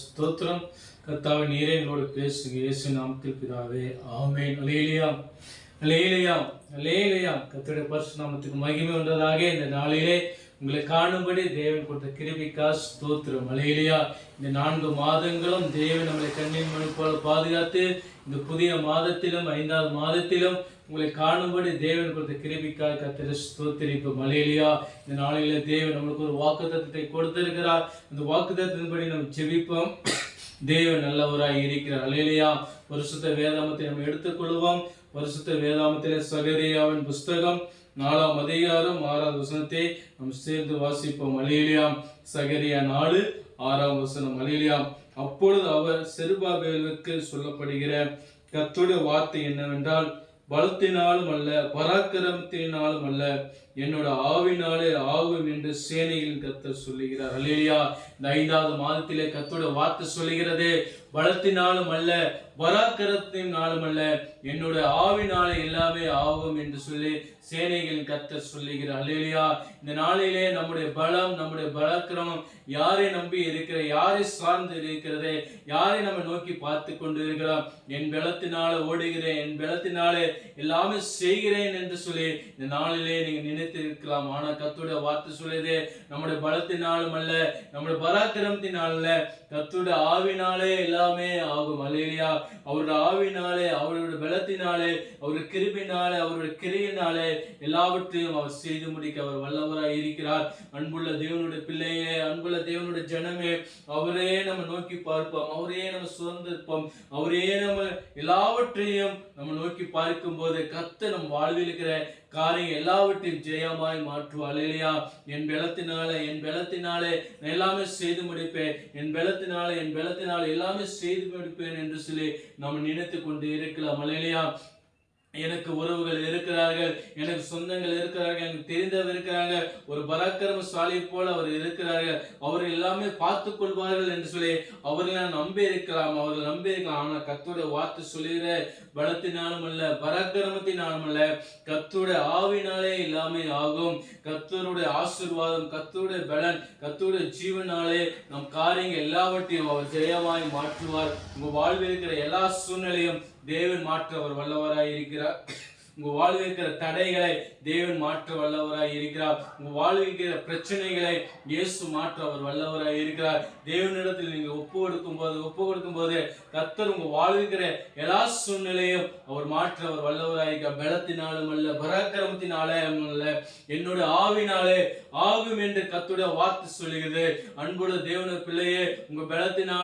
ஸ்தோத்திரம். கர்த்தாவே, நீரே எங்களோடு பேசுங்க. இயேசு நாமத்தில் பிதாவே, ஆமென். அல்லேலூயா, அல்லேலூயா, அல்லேலூயா. கர்த்தருடைய பரிசுத்த நாமத்துக்கு மகிமை உண்டதாக. இந்த நாளிலே உங்களை காணும்படி தேவன் கொடுத்த கிருபைக்காக ஸ்தோத்திரம். அல்லேலூயா. இந்த 4 மாதங்களும் தேவன் நம்மளை கண்ணின் மணி போல பாதுகாத்து, இந்த புதிய மாதத்திலும் 5வது மாதத்திலும் உங்களை காணும்படி தேவன் கொடுத்த கிருபைக்காக கர்த்தரை ஸ்தோத்திரிப்போம். அல்லேலூயா. இந்த நாளிலே தேவன் நம்மளுக்கு ஒரு வாக்குத்தத்தத்தை கொடுத்திருக்கிறார். அந்த வாக்குத்தத்தத்தின்படி நாம் ஜெபிப்போம். தேவன் நல்லவராய் இருக்கிறார். அல்லேலூயா. பரிசுத்த வேதாகமத்தை நம்ம எடுத்துக்கொள்வோம். பரிசுத்த வேதாகமத்திலே சகரியாவின் புஸ்தகம் 4ஆம் அதிகாரம் 6வது வசனத்தை நாம் சேர்ந்து வாசிப்போம். அல்லேலூயா. சகரியா 4:6ஆம் வசனம். அல்லேலூயா. அப்பொழுது அவர் செருபாபேலுக்கு சொல்லப்படுகிற கர்த்தருடைய வார்த்தை என்னவென்றால், பலத்தினாலும் அல்ல, பராக்கிரமத்தினாலும் அல்ல, என்னோட ஆவினாலே ஆகும் என்று சேனைகளின் கர்த்தர் சொல்லுகிறார். அல்லேலூயா. இந்த 5வது மாதத்திலே கர்த்தருடைய வார்த்தை சொல்லுகிறது, பலத்தினாலும் அல்ல, பராக்கிரமத்தினாலும் அல்ல, என்னோட ஆவினாலே எல்லாமே ஆகும் என்று சொல்லி சேனைகளின் கர்த்தர் சொல்லுகிறார். அல்லேலூயா. இந்த நாளிலே நம்முடைய பலம், நம்முடைய பராக்கிரமம் யாரை நம்பி இருக்கிற, யாரை சார்ந்து இருக்கிறது, யாரை நம்ம நோக்கி பார்த்து கொண்டு இருக்கிறோம். என் பலத்தினால ஓடுகிறேன், என் பலத்தினாலே எல்லாமே செய்கிறேன் என்று சொல்லி இந்த நாளிலே நீங்க நினைத்திருக்கலாம். ஆனா கர்த்தருடைய வார்த்தை சொல்லுது, நம்முடைய பலத்தினாலும் அல்ல, நம்முடைய பராக்கிரமத்தினால அல்ல, கர்த்தருடைய ஆவினாலே எல்லாமே ஆகும். அல்லேலூயா. அவருடைய ஆவினாலே, அவருடைய பலத்தினாலே, அவருடைய கிருபையினாலே, அவருடைய கிரியினாலே எல்லாவற்றையும் அவர் செய்து முடிக்க அவர் வல்லவராய் இருக்கிறார். அன்புள்ள தேவனுடைய பிள்ளையே, அன்புள்ள தேவனுடைய ஜனமே, அவரே நம்ம நோக்கி பார்ப்போம், அவரே நம்ம சுதந்திருப்போம், அவரே நம்ம எல்லாவற்றையும் நம்ம நோக்கி பார்க்கும் போது கர்த்தர் நம் வாழ்வில் இருக்கிற காரியம் எல்லாவற்றையும் ஜெயமாய் மாற்றுவார். அல்லேலூயா. என் பலத்தினாலே நான் எல்லாமே செய்து முடிப்பேன், என் பலத்தினாலே எல்லாமே செய்து முடிப்பேன் என்று சொல்லி நாம் நினைத்து கொண்டு இருக்கலாம். அல்லேலூயா. எனக்கு உறவுகள் இருக்கிறார்கள், எனக்கு சொந்தங்கள் இருக்கிறார்கள், எனக்கு தெரிந்தவர் இருக்கிறாங்க, ஒரு பராக்கிரமசாலி போல அவர் இருக்கிறார்கள், அவர்கள் எல்லாமே பார்த்துக் கொள்வார்கள் என்று சொல்லி அவர்களை நம்பி இருக்கலாம். ஆனால் கர்த்தருடைய வார்த்தை சொல்லுகிற, பலத்தினாலும் அல்ல, பராக்கிரமத்தினாலும் அல்ல, கர்த்தருடைய ஆவினாலே எல்லாமே ஆகும். கர்த்தருடைய ஆசீர்வாதம், கர்த்தருடைய பலன், கர்த்தருடைய ஜீவனாலே நம் காரியங்கள் எல்லாவற்றையும் அவர் ஜெயமாய் மாற்றுவார். உங்க வாழ்வில் இருக்கிற எல்லா சூழ்நிலையும் தேவன் மாற்ற அவர் வல்லவராய் இருக்கிறார். உங்க வாழ்வில் இருக்கிற தடைகளை தேவன் மாற்ற வல்லவராய் இருக்கிறார். உங்க வாழ்வில் இருக்கிற பிரச்சனைகளை இயேசு மாற்ற அவர் வல்லவராய் இருக்கிறார். தேவனிடத்தில் நீங்க ஒப்பு கொடுக்கும் போது கர்த்தர் உங்க வாழ்வில் இருக்கிற எல்லா சூழ்நிலையும் அவர் மாற்ற அவர் வல்லவராய் இருக்கிறார். பலத்தினாலும் அல்ல, பராக்கிரமத்தினாலே அல்ல, என்னோட ஆவினாலே ஆகும் என்று கர்த்தருடைய வார்த்தை சொல்லுகிறது. அன்புள்ள தேவனுடைய பிள்ளையே, உங்க பலத்தினால்